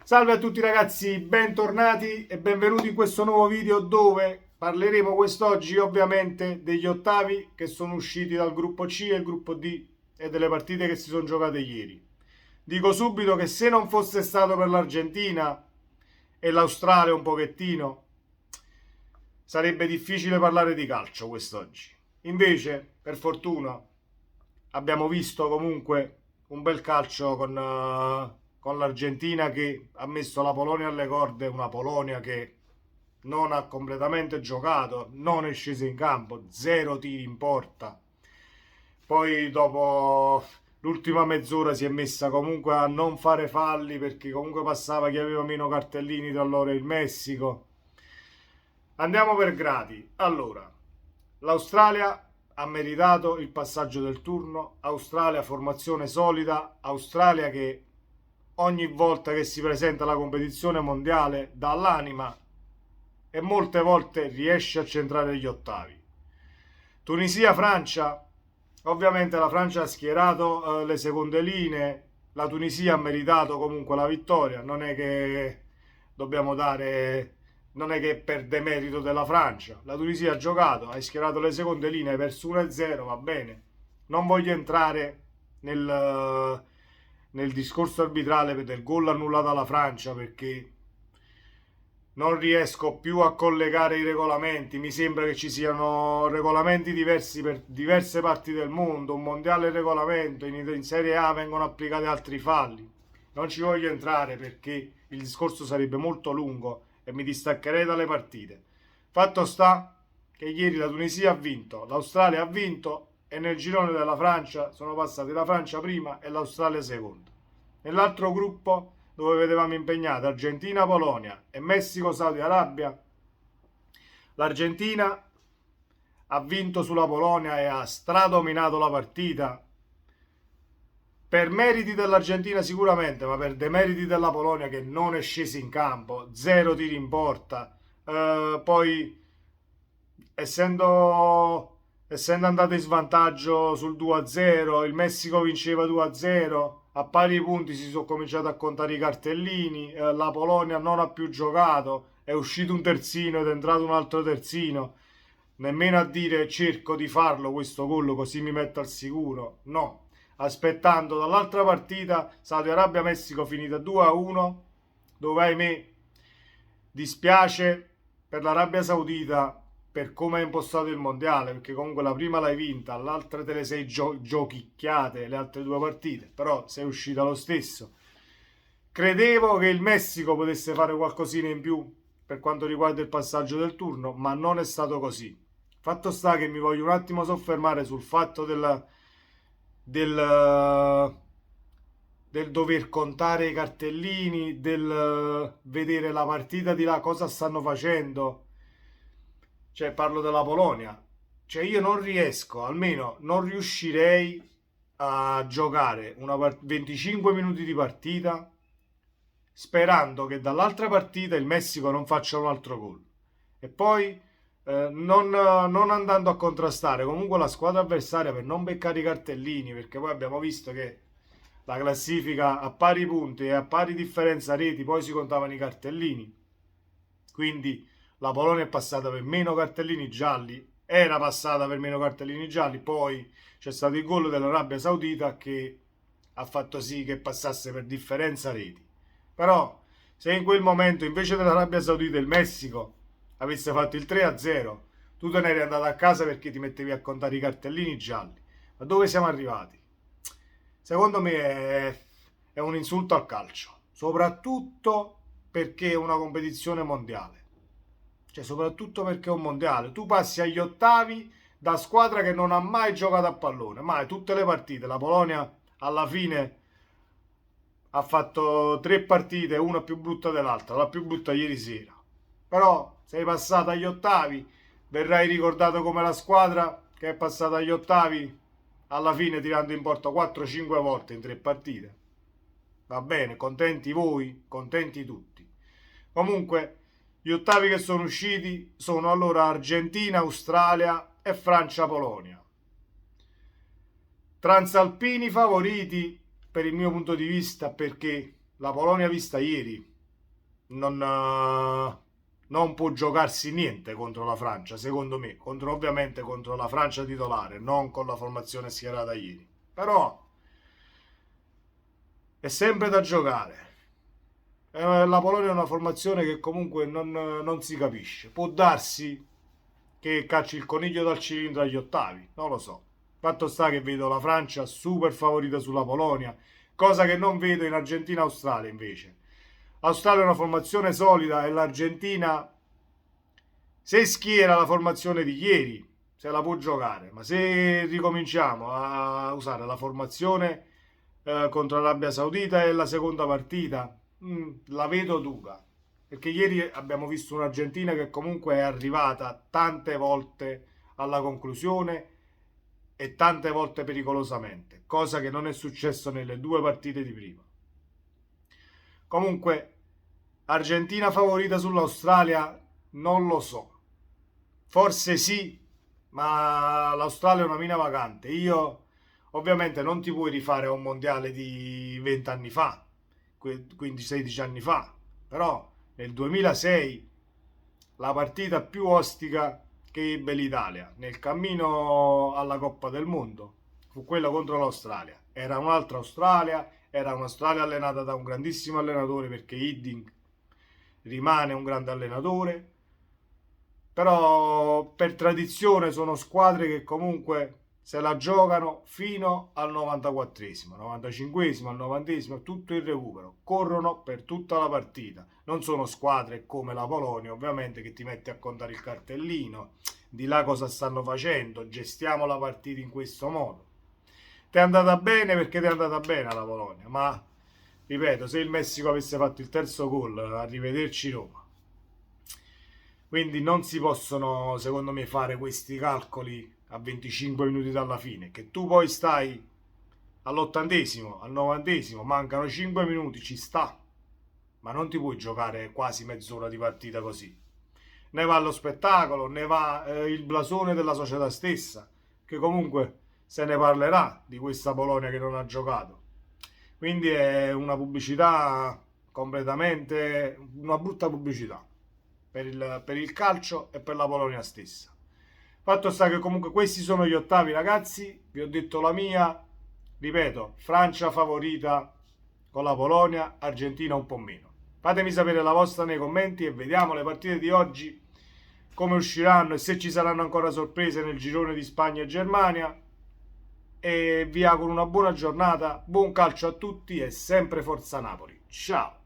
Salve a tutti ragazzi, bentornati e benvenuti in questo nuovo video dove parleremo quest'oggi ovviamente degli ottavi che sono usciti dal gruppo C e il gruppo D e delle partite che si sono giocate ieri. Dico subito che se non fosse stato per l'Argentina e l'Australia un pochettino, sarebbe difficile parlare di calcio quest'oggi. Invece, per fortuna, abbiamo visto comunque un bel calcio con l'Argentina che ha messo la Polonia alle corde, una Polonia che non ha completamente giocato, non è scesa in campo, zero tiri in porta. Poi dopo l'ultima mezz'ora si è messa comunque a non fare falli perché comunque passava chi aveva meno cartellini tra loro e il Messico. Andiamo per gradi. Allora, l'Australia ha meritato il passaggio del turno. Australia formazione solida, Australia che ogni volta che si presenta alla competizione mondiale dà l'anima e molte volte riesce a centrare gli ottavi. Tunisia-Francia, ovviamente la Francia ha schierato le seconde linee, la Tunisia ha meritato comunque la vittoria, non è che dobbiamo dare, non è che è per demerito della Francia, la Tunisia ha giocato, ha schierato le seconde linee, hai perso 1-0, va bene, non voglio entrare nel discorso arbitrale del gol annullato alla Francia perché non riesco più a collegare i regolamenti. Mi sembra che ci siano regolamenti diversi per diverse parti del mondo. Un mondiale regolamento, in Serie A vengono applicati altri falli. Non ci voglio entrare perché il discorso sarebbe molto lungo e mi distaccherei dalle partite. Fatto sta che ieri la Tunisia ha vinto, l'Australia ha vinto e nel girone della Francia sono passati la Francia prima e l'Australia seconda. Nell'altro gruppo dove vedevamo impegnate Argentina, Polonia e Messico, Saudi Arabia, l'Argentina ha vinto sulla Polonia e ha stradominato la partita per meriti dell'Argentina sicuramente, ma per demeriti della Polonia che non è scesa in campo, zero tiri in porta. Poi essendo andato in svantaggio sul 2-0, il Messico vinceva 2-0, a pari punti si sono cominciati a contare i cartellini, la Polonia non ha più giocato, è uscito un terzino ed è entrato un altro terzino, nemmeno a dire cerco di farlo questo gol così mi metto al sicuro, no, aspettando dall'altra partita Saudi Arabia-Messico finita 2-1, dove ahimè dispiace per l'Arabia Saudita per come è impostato il mondiale, perché comunque la prima l'hai vinta, l'altra te le sei giochicchiate, le altre due partite, però sei uscita lo stesso. Credevo che il Messico potesse fare qualcosina in più per quanto riguarda il passaggio del turno, ma non è stato così. Fatto sta che mi voglio un attimo soffermare sul fatto del, del dover contare i cartellini, del vedere la partita di là, cosa stanno facendo. Cioè, parlo della Polonia. Cioè, io non riesco, almeno non riuscirei a giocare 25 minuti di partita sperando che dall'altra partita il Messico non faccia un altro gol. E poi non andando a contrastare comunque la squadra avversaria per non beccare i cartellini, perché poi abbiamo visto che la classifica a pari punti e a pari differenza reti poi si contavano i cartellini. Quindi la Polonia è passata per meno cartellini gialli, era passata per meno cartellini gialli, poi c'è stato il gol dell'Arabia Saudita che ha fatto sì che passasse per differenza reti. Però se in quel momento invece dell'Arabia Saudita il Messico avesse fatto il 3-0, tu te ne eri andato a casa perché ti mettevi a contare i cartellini gialli. Ma dove siamo arrivati? Secondo me è un insulto al calcio, soprattutto perché è una competizione mondiale. Cioè, soprattutto perché è un mondiale. Tu passi agli ottavi da squadra che non ha mai giocato a pallone, mai, tutte le partite. La Polonia alla fine ha fatto 3 partite, una più brutta dell'altra, la più brutta ieri sera. Però sei passato agli ottavi, verrai ricordato come la squadra che è passata agli ottavi alla fine tirando in porta 4-5 volte in 3 partite. Va bene, contenti voi, contenti tutti. Comunque, gli ottavi che sono usciti sono allora Argentina, Australia e Francia-Polonia. Transalpini favoriti per il mio punto di vista perché la Polonia vista ieri non può giocarsi niente contro la Francia, secondo me, ovviamente contro la Francia titolare, non con la formazione schierata ieri. Però è sempre da giocare. La Polonia è una formazione che comunque non si capisce. Può darsi che cacci il coniglio dal cilindro agli ottavi, non lo so. Fatto sta che vedo la Francia super favorita sulla Polonia, cosa che non vedo in Argentina-Australia invece. L'Australia è una formazione solida e l'Argentina, se schiera la formazione di ieri, se la può giocare, ma se ricominciamo a usare la formazione contro l'Arabia Saudita e la seconda partita, la vedo dura. Perché ieri abbiamo visto un'Argentina che comunque è arrivata tante volte alla conclusione e tante volte pericolosamente, cosa che non è successo nelle due partite di prima. Comunque, Argentina favorita sull'Australia, non lo so. Forse sì, ma l'Australia è una mina vagante. Io ovviamente non ti puoi rifare a un mondiale di 20 anni fa, quindi 16 anni fa, però nel 2006 la partita più ostica che ebbe l'Italia nel cammino alla Coppa del Mondo fu quella contro l'Australia. Era un'altra Australia, era un'Australia allenata da un grandissimo allenatore perché Hiddink rimane un grande allenatore, però per tradizione sono squadre che comunque se la giocano fino al 94esimo, 95esimo, al 90esimo, tutto il recupero, corrono per tutta la partita. Non sono squadre come la Polonia, ovviamente, che ti metti a contare il cartellino, di là cosa stanno facendo, gestiamo la partita in questo modo. Ti è andata bene perché ti è andata bene la Polonia, ma ripeto, se il Messico avesse fatto il terzo gol, arrivederci Roma. Quindi non si possono, secondo me, fare questi calcoli a 25 minuti dalla fine. Che tu poi stai all'80esimo, al 90esimo, mancano 5 minuti, ci sta. Ma non ti puoi giocare quasi mezz'ora di partita così. Ne va lo spettacolo, ne va il blasone della società stessa, che comunque se ne parlerà di questa Polonia che non ha giocato. Quindi è una pubblicità completamente, una brutta pubblicità per il calcio e per la Polonia stessa. Fatto sta che comunque questi sono gli ottavi, ragazzi. Vi ho detto la mia. Ripeto, Francia favorita con la Polonia, Argentina un po' meno. Fatemi sapere la vostra nei commenti e vediamo le partite di oggi come usciranno e se ci saranno ancora sorprese nel girone di Spagna e Germania. E vi auguro una buona giornata, buon calcio a tutti e sempre Forza Napoli. Ciao!